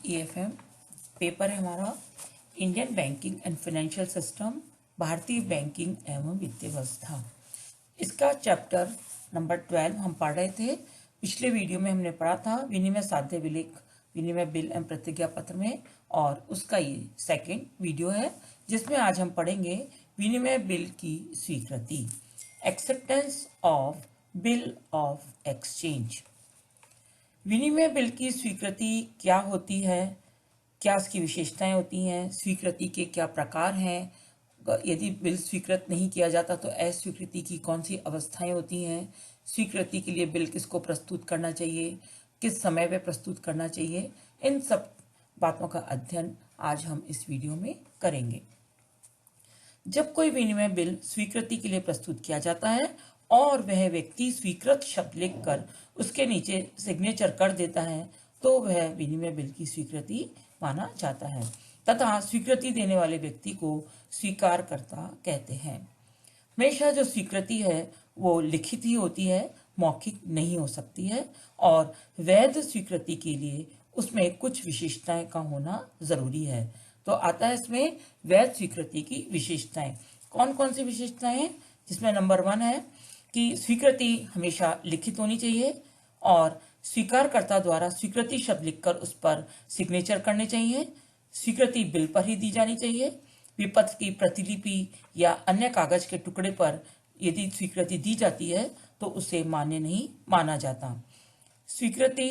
EFM paper है हमारा Indian banking and financial system, भारतीय बैंकिंग एवं वित्तीय व्यवस्था। इसका चैप्टर नंबर 12 हम पढ़ रहे थे। पिछले वीडियो में हमने पढ़ा था विनिमय साध्य विलेख, विनिमय बिल एवं प्रतिज्ञा पत्र में, और उसका ये सेकेंड वीडियो है जिसमें आज हम पढ़ेंगे विनिमय बिल की स्वीकृति, acceptance of bill of exchange. विनिमय बिल की स्वीकृति क्या होती है, क्या इसकी विशेषताएं होती हैं, स्वीकृति के क्या प्रकार हैं, यदि बिल स्वीकृत नहीं किया जाता तो अस्वीकृति की कौन सी अवस्थाएं होती हैं, स्वीकृति के लिए बिल किसको प्रस्तुत करना चाहिए, किस समय पे प्रस्तुत करना चाहिए, इन सब बातों का अध्ययन आज हम इस वीडियो में करेंगे। जब कोई विनिमय बिल स्वीकृति के लिए प्रस्तुत किया जाता है और वह व्यक्ति स्वीकृत शब्द लिखकर उसके नीचे सिग्नेचर कर देता है तो वह विनिमय बिल की स्वीकृति माना जाता है तथा स्वीकृति देने वाले व्यक्ति को स्वीकारकर्ता कहते हैं। हमेशा जो स्वीकृति है वो लिखित ही होती है, मौखिक नहीं हो सकती है, और वैध स्वीकृति के लिए उसमें कुछ विशेषताएं का होना जरूरी है। तो आता है इसमें वैध स्वीकृति की विशेषताएं। कौन कौन सी विशेषताएं? जिसमें नंबर 1 है कि स्वीकृति हमेशा लिखित होनी चाहिए और स्वीकारकर्ता द्वारा स्वीकृति शब्द लिखकर उस पर सिग्नेचर करने चाहिए। स्वीकृति बिल पर ही दी जानी चाहिए। विपत्र की प्रतिलिपि या अन्य कागज के टुकड़े पर यदि स्वीकृति दी जाती है तो उसे मान्य नहीं माना जाता। स्वीकृति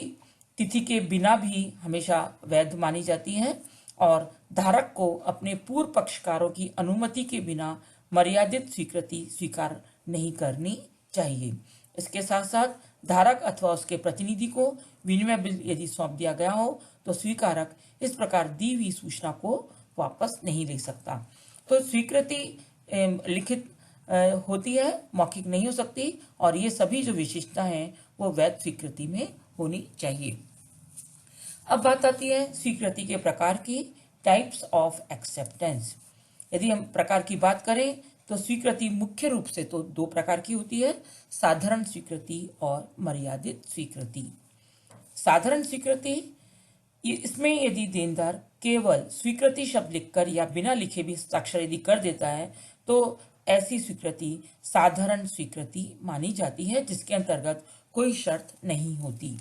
तिथि के बिना भी हमेशा वैध मानी जाती है और धारक को अपने पूर्व पक्षकारों की अनुमति के बिना मर्यादित स्वीकृति स्वीकार नहीं करनी चाहिए। इसके साथ साथ धारक अथवा उसके प्रतिनिधि को विनिमय बिल यदि सौंप दिया गया हो तो स्वीकारक इस प्रकार दी हुई सूचना को वापस नहीं ले सकता। तो स्वीकृति लिखित होती है, मौखिक नहीं हो सकती, और ये सभी जो विशेषता हैं वो वैध स्वीकृति में होनी चाहिए। अब बात आती है स्वीकृति के प्रकार की, टाइप्स ऑफ एक्सेप्टेंस। यदि हम प्रकार की बात करें तो स्वीकृति मुख्य रूप से तो 2 प्रकार की होती है, साधारण स्वीकृति और मर्यादित स्वीकृति। साधारण स्वीकृति, इसमें यदि देनदार केवल स्वीकृति शब्द लिखकर या बिना लिखे भी हस्ताक्षर यदि कर देता है तो ऐसी स्वीकृति साधारण स्वीकृति मानी जाती है, जिसके अंतर्गत कोई शर्त नहीं होती।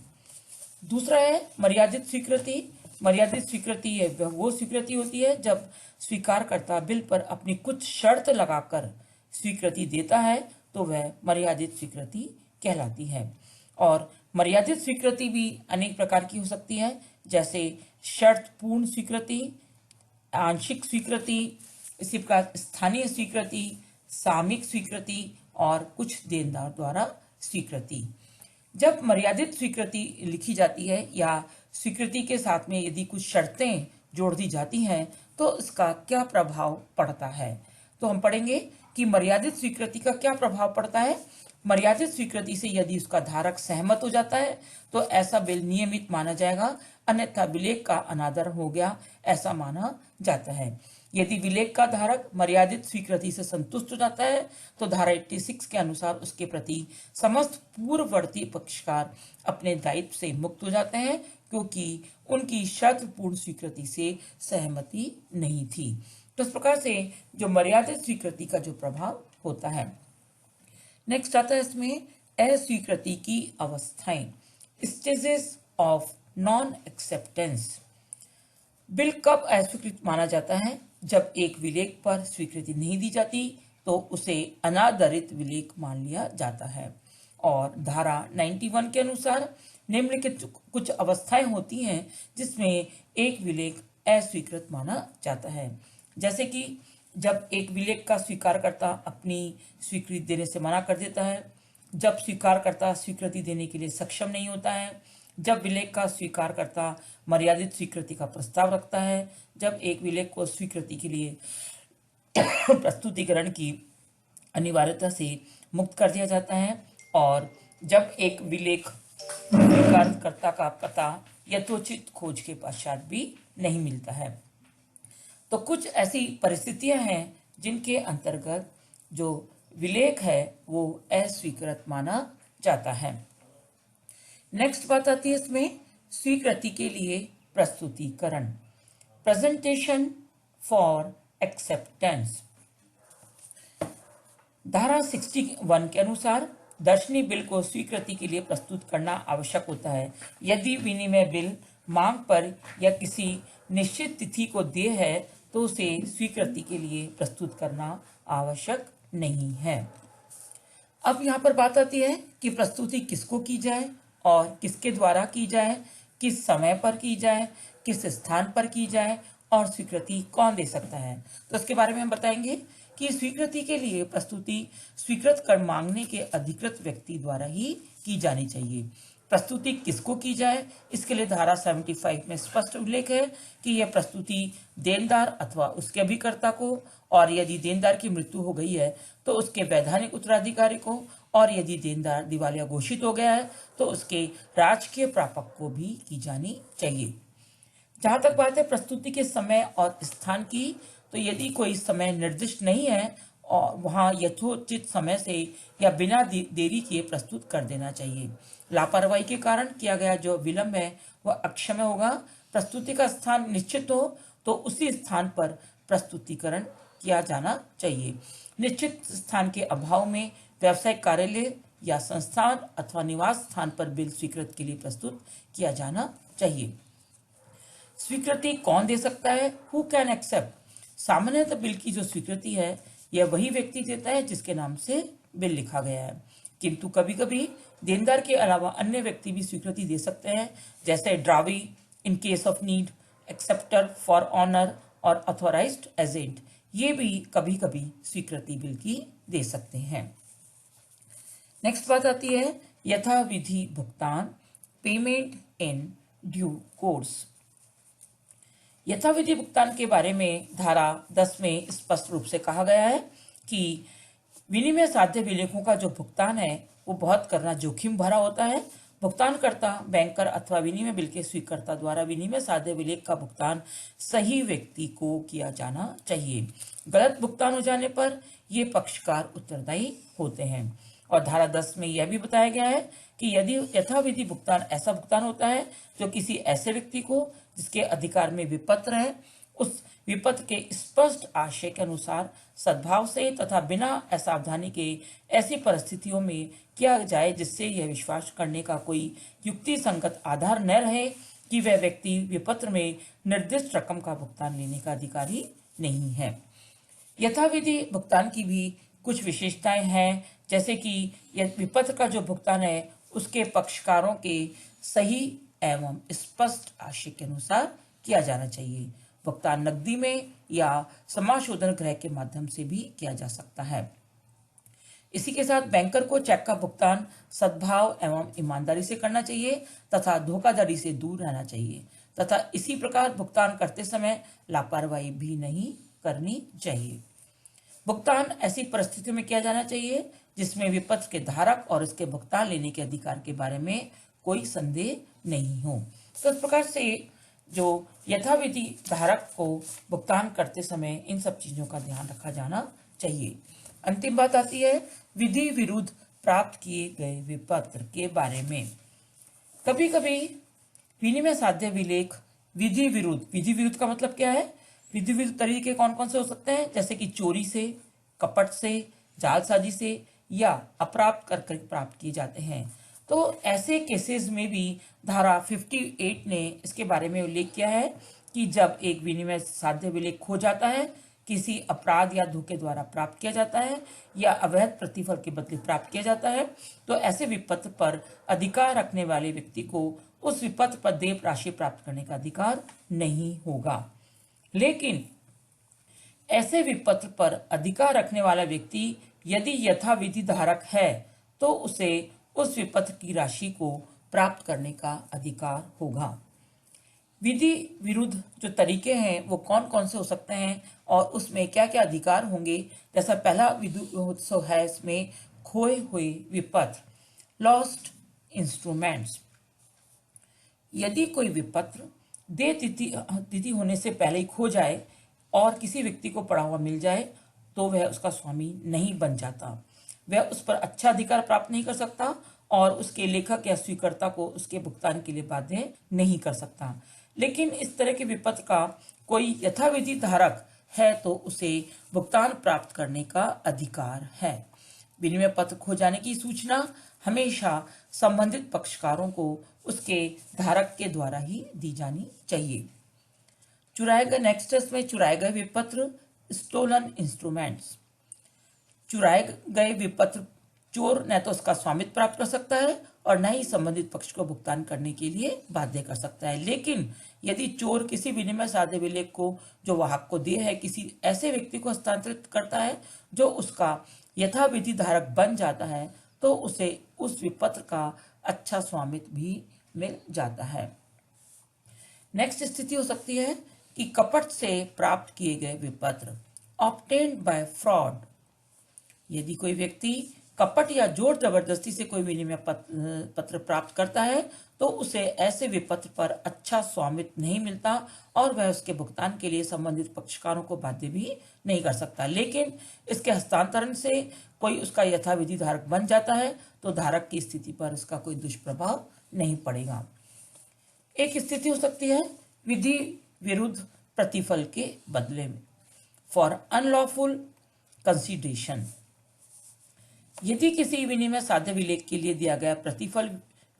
दूसरा है मर्यादित स्वीकृति। मर्यादित स्वीकृति वो स्वीकृति होती है जब स्वीकारकर्ता बिल पर अपनी कुछ शर्त लगाकर स्वीकृति देता है तो वह मर्यादित स्वीकृति कहलाती है। और मर्यादित स्वीकृति भी अनेक प्रकार की हो सकती है, जैसे शर्त पूर्ण स्वीकृति, आंशिक स्वीकृति, इसी प्रकार स्थानीय स्वीकृति, सामयिक स्वीकृति और कुछ देनदार द्वारा स्वीकृति। जब मर्यादित स्वीकृति लिखी जाती है या स्वीकृति के साथ में यदि कुछ शर्तें जोड़ दी जाती हैं तो इसका क्या प्रभाव पड़ता है, तो हम पढ़ेंगे कि मर्यादित स्वीकृति का क्या प्रभाव पड़ता है। मर्यादित स्वीकृति से यदि उसका धारक सहमत हो जाता है तो ऐसा बिल नियमित माना जाएगा, अन्यथा विलेख का अनादर हो गया ऐसा माना जाता है। यदि विलेख का धारक मर्यादित स्वीकृति से संतुष्ट हो जाता है तो धारा 86 के अनुसार उसके प्रति समस्त पूर्ववर्ती पक्षकार अपने दायित्व से मुक्त हो जाते हैं, क्योंकि उनकी शर्त पूर्ण स्वीकृति से सहमति नहीं थी। तो इस प्रकार से जो मर्यादित स्वीकृति का जो प्रभाव होता है। नेक्स्ट आता है इसमें अस्वीकृति की अवस्थाएं, stages of non acceptance. Bill कब अस्वीकृत माना जाता है? जब एक विलेख पर स्वीकृति नहीं दी जाती तो उसे अनादरित विलेख मान लिया जाता है। और धारा 91 के अनुसार निम्नलिखित कुछ अवस्थाएं होती हैं जिसमें एक विलेख अस्वीकृत माना जाता है। जैसे कि जब एक विलेख का स्वीकारकर्ता अपनी स्वीकृति देने से मना कर देता है, जब स्वीकारकर्ता स्वीकृति देने के लिए सक्षम नहीं होता है, जब विलेख का स्वीकारकर्ता मर्यादित स्वीकृति का प्रस्ताव रखता है, जब एक विलेख को स्वीकृति के लिए प्रस्तुतिकरण की अनिवार्यता से मुक्त कर दिया जाता है, और जब एक विलेख स्वीकारकर्ता का पता यथोचित खोज के पश्चात भी नहीं मिलता है। तो कुछ ऐसी परिस्थितियां हैं जिनके अंतर्गत जो विलेख है वो अस्वीकृत माना जाता है। नेक्स्ट बात आती है इसमें स्वीकृति के लिए प्रस्तुतिकरण। Presentation for acceptance. धारा 61 के अनुसार दर्शनी बिल को स्वीकृति के लिए प्रस्तुत करना आवश्यक होता है यदि विनिमय बिल मांग पर या किसी निश्चित तिथि को देय है तो उसे स्वीकृति के लिए प्रस्तुत करना आवश्यक नहीं है। अब यहाँ पर बात आती है कि प्रस्तुति किसको की जाए और किसके द्वारा की जाए, किस समय पर की जाए, किस स्थान पर की जाए और स्वीकृति कौन दे सकता है। तो इसके बारे में हम बताएंगे कि स्वीकृति के लिए प्रस्तुति स्वीकृत कर मांगने के अधिकृत व्यक्ति द्वारा ही की जानी चाहिए। प्रस्तुति किसको की जाए, इसके लिए धारा 75 में स्पष्ट उल्लेख है कि यह प्रस्तुति देनदार अथवा उसके अभिकर्ता को, और यदि देनदार की मृत्यु हो गई है तो उसके वैधानिक उत्तराधिकारी को, और यदि देनदार दिवालिया घोषित हो गया है तो उसके राजकीय प्रापक को भी की जानी चाहिए। जहां तक बात है प्रस्तुति के समय और स्थान की, तो यदि कोई समय निर्दिष्ट नहीं है और वहां यथोचित समय से या बिना देरी किए प्रस्तुत कर देना चाहिए। लापरवाही के कारण किया गया जो विलंब है वह अक्षम्य होगा। प्रस्तुति का स्थान निश्चित हो तो उसी स्थान पर प्रस्तुतिकरण किया जाना चाहिए। निश्चित स्थान के अभाव में व्यावसायिक कार्यालय या संस्थान अथवा निवास स्थान पर बिल स्वीकृत के लिए प्रस्तुत किया जाना चाहिए। स्वीकृति कौन दे सकता है? Who can accept? सामान्यतः बिल की जो स्वीकृति है यह वही व्यक्ति देता है जिसके नाम से बिल लिखा गया है, किंतु कभी कभी देनदार के अलावा अन्य व्यक्ति भी स्वीकृति दे सकते हैं, जैसे drawee in case of need, acceptor for honour और ऑथोराइज्ड एजेंट, ये भी कभी कभी स्वीकृति बिल की दे सकते हैं। नेक्स्ट बात आती है यथाविधि भुगतान, पेमेंट इन ड्यू कोर्स। यथाविधि भुगतान के बारे में धारा 10 में स्पष्ट रूप से कहा गया है कि विनिमय साध्य विलेखों का जो भुगतान है वो बहुत करना जोखिम भरा होता है। भुगतानकर्ता, बैंकर अथवा विनिमय बिल के स्वीकर्ता द्वारा विनिमय साध्य विलेख का भुगतान सही व्यक्ति को किया जाना चाहिए। गलत भुगतान हो जाने पर ये पक्षकार उत्तरदायी होते हैं। और धारा 10 में यह भी बताया गया है कि यदि यथाविधि भुगतान ऐसा भुगतान होता है जो किसी ऐसे व्यक्ति को जिसके अधिकार में विपत्र है, उस विपत्र के स्पष्ट आशय के अनुसार सद्भाव से तथा बिना असावधानी के ऐसी परिस्थितियों में किया जाए जिससे यह विश्वास करने का कोई युक्ति संगत आधार न रहे कि वह व्यक्ति विपत्र में निर्दिष्ट रकम का भुगतान लेने का अधिकारी नहीं है। यथाविधि भुगतान की भी कुछ विशेषताएं हैं, जैसे कि यह विपत्र का जो भुगतान है उसके पक्षकारों के सही एवं स्पष्ट आशय के अनुसार किया जाना चाहिए। भुगतान नकदी में या समाशोधन गृह के माध्यम से भी किया जा सकता है। इसी के साथ बैंकर को चेक का भुगतान सद्भाव एवं ईमानदारी से करना चाहिए तथा धोखाधड़ी से दूर रहना चाहिए तथा इसी प्रकार भुगतान करते समय लापरवाही भी नहीं करनी चाहिए। भुगतान ऐसी परिस्थितियों में किया जाना चाहिए जिसमें विपक्ष के धारक और इसके भुगतान लेने के अधिकार के बारे में कोई संदेह नहीं हो। तो इस प्रकार से जो यथाविधि धारक को भुगतान करते समय इन सब चीजों का ध्यान रखा जाना चाहिए। अंतिम बात आती है विधि विरुद्ध प्राप्त किए गए विपत्र के बारे में। कभी कभी विनिमय साध्य विलेख विधि विरुद्ध का मतलब क्या है? विधि विरुद्ध तरीके कौन कौन से हो सकते हैं? जैसे कि चोरी से, कपट से, जालसाजी से या अप्राप्त कर प्राप्त किए जाते हैं। तो ऐसे केसेस में भी धारा 58 ने इसके बारे में उल्लेख किया है कि जब एक विनिमय साध्य विलेख खो जाता है, किसी अपराध या धोखे द्वारा प्राप्त किया जाता है या अवैध प्रतिफल के बदले प्राप्त किया जाता है, तो ऐसे विपत्र पर अधिकार रखने वाले व्यक्ति को उस विपत्र पर देय राशि प्राप्त करने का अधिकार नहीं होगा। लेकिन ऐसे विपत्र पर अधिकार रखने वाला व्यक्ति यदि यथाविधि धारक है तो उसे उस विपत्र की राशि को प्राप्त करने का अधिकार होगा। विधि विरुद्ध जो तरीके हैं वो कौन कौन से हो सकते हैं और उसमें क्या क्या अधिकार होंगे? जैसा पहला विधि है इसमें खोए हुए विपत्र, लॉस्ट इंस्ट्रूमेंट्स। यदि कोई विपत्र देय तिथि होने से पहले ही खो जाए और किसी व्यक्ति को पड़ा हुआ मिल जाए तो वह उसका स्वामी नहीं बन जाता, वह उस पर अच्छा अधिकार प्राप्त नहीं कर सकता और उसके लेखक या स्वीकर्ता को उसके भुगतान के लिए बाध्य नहीं कर सकता। लेकिन इस तरह के विपत्र का कोई यथाविधि धारक है तो उसे भुगतान प्राप्त करने का अधिकार है। विनिमय पत्र खो जाने की सूचना हमेशा संबंधित पक्षकारों को उसके धारक के द्वारा ही दी जानी चाहिए। चुराए गए नेक्स्ट इसमें चुराए गए विपत्र, स्टोलन इंस्ट्रूमेंट्स। चुराए गए विपत्र चोर न तो उसका स्वामित्व प्राप्त कर सकता है और न ही संबंधित पक्ष को भुगतान करने के लिए बाध्य कर सकता है। लेकिन यदि चोर किसी विनिमय साधे विलेख को जो वाहक को दिए है किसी ऐसे व्यक्ति को हस्तांतरित करता है जो उसका यथाविधि धारक बन जाता है तो उसे उस विपत्र का अच्छा स्वामित्व भी मिल जाता है। नेक्स्ट स्थिति हो सकती है कि कपट से प्राप्त किए गए विपत्र, ऑब्टेन्ड बाय फ्रॉड। यदि कोई व्यक्ति कपट या जोर जबरदस्ती से कोई विनिमय पत्र प्राप्त करता है तो उसे ऐसे विपत्र पर अच्छा स्वामित्व नहीं मिलता और वह उसके भुगतान के लिए संबंधित पक्षकारों को बाध्य भी नहीं कर सकता। लेकिन इसके हस्तांतरण से कोई उसका यथाविधि धारक बन जाता है तो धारक की स्थिति पर उसका कोई दुष्प्रभाव नहीं पड़ेगा। एक स्थिति हो सकती है विधि विरुद्ध प्रतिफल के बदले में, फॉर अनलॉफुल कंसीडरेशन। यदि किसी विनिमय साध्य विलेख के लिए दिया गया प्रतिफल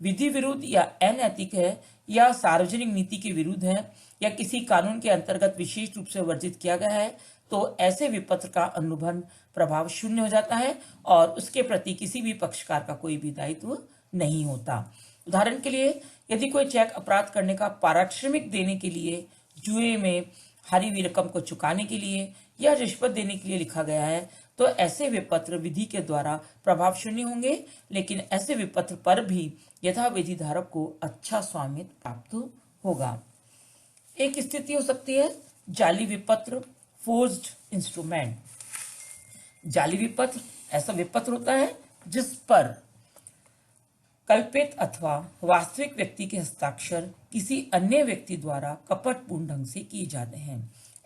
विधि विरुद्ध या अनैतिक है या सार्वजनिक नीति के विरुद्ध है या किसी कानून के अंतर्गत विशेष रूप से वर्जित किया गया है तो ऐसे विपत्र का अनुबंध प्रभाव शून्य हो जाता है और उसके प्रति किसी भी पक्षकार का कोई भी दायित्व नहीं होता। उदाहरण के लिए यदि कोई चेक अपराध करने का पारिश्रमिक देने के लिए, जुए में हारी हुई रकम को चुकाने के लिए या रिश्वत देने के लिए लिखा गया है तो ऐसे विपत्र विधि के द्वारा प्रभाव शून्य होंगे, लेकिन ऐसे विपत्र पर भी यथाविधि धारक को अच्छा स्वामित्व प्राप्त होगा। एक स्थिति हो सकती है जाली विपत्र, फोर्स्ड इंस्ट्रूमेंट। जाली विपत्र ऐसा विपत्र होता है जिस पर कल्पित अथवा वास्तविक व्यक्ति के हस्ताक्षर किसी अन्य व्यक्ति द्वारा कपटपूर्ण ढंग से किए जाते हैं।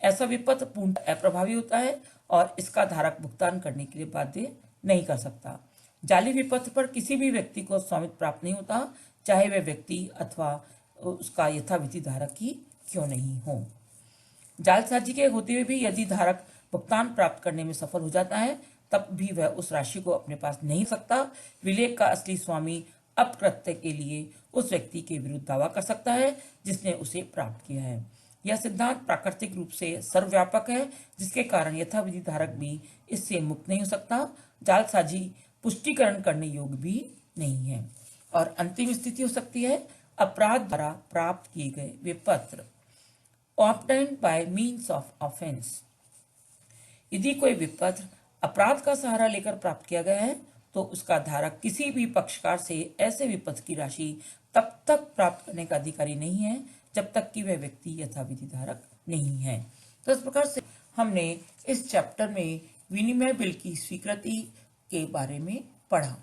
ऐसा विपत्र पूर्ण अप्रभावी होता है और इसका धारक भुगतान करने के लिए बाध्य नहीं कर सकता। जाली विपत्र पर किसी भी व्यक्ति को स्वामित्व प्राप्त नहीं होता, चाहे वह व्यक्ति अथवा उसका यथाविधि धारक ही क्यों नहीं हो। जालसाजी के होते हुए भी यदि धारक भुगतान प्राप्त करने में सफल हो जाता है तब भी वह उस राशि को अपने पास नहीं सकता। विलेख का असली स्वामी अपकृत्य के लिए उस व्यक्ति के विरुद्ध दावा कर सकता है जिसने उसे प्राप्त किया है। यह सिद्धांत प्राकृतिक रूप से सर्वव्यापक है जिसके कारण यथाविधि धारक भी इससे मुक्त नहीं हो सकता। जालसाजी पुष्टिकरण करने योग्य भी नहीं है। और अंतिम स्थिति हो सकती है अपराध द्वारा प्राप्त किए गए विपत्र, obtained by means of offence. यदि कोई विपत्र अपराध का सहारा लेकर प्राप्त किया गया है तो उसका धारक किसी भी पक्षकार से ऐसे विपत्र की राशि तब तक प्राप्त करने का अधिकारी नहीं है जब तक कि वह व्यक्ति यथाविधि धारक नहीं है। तो इस प्रकार से हमने इस चैप्टर में विनिमय बिल की स्वीकृति के बारे में पढ़ा।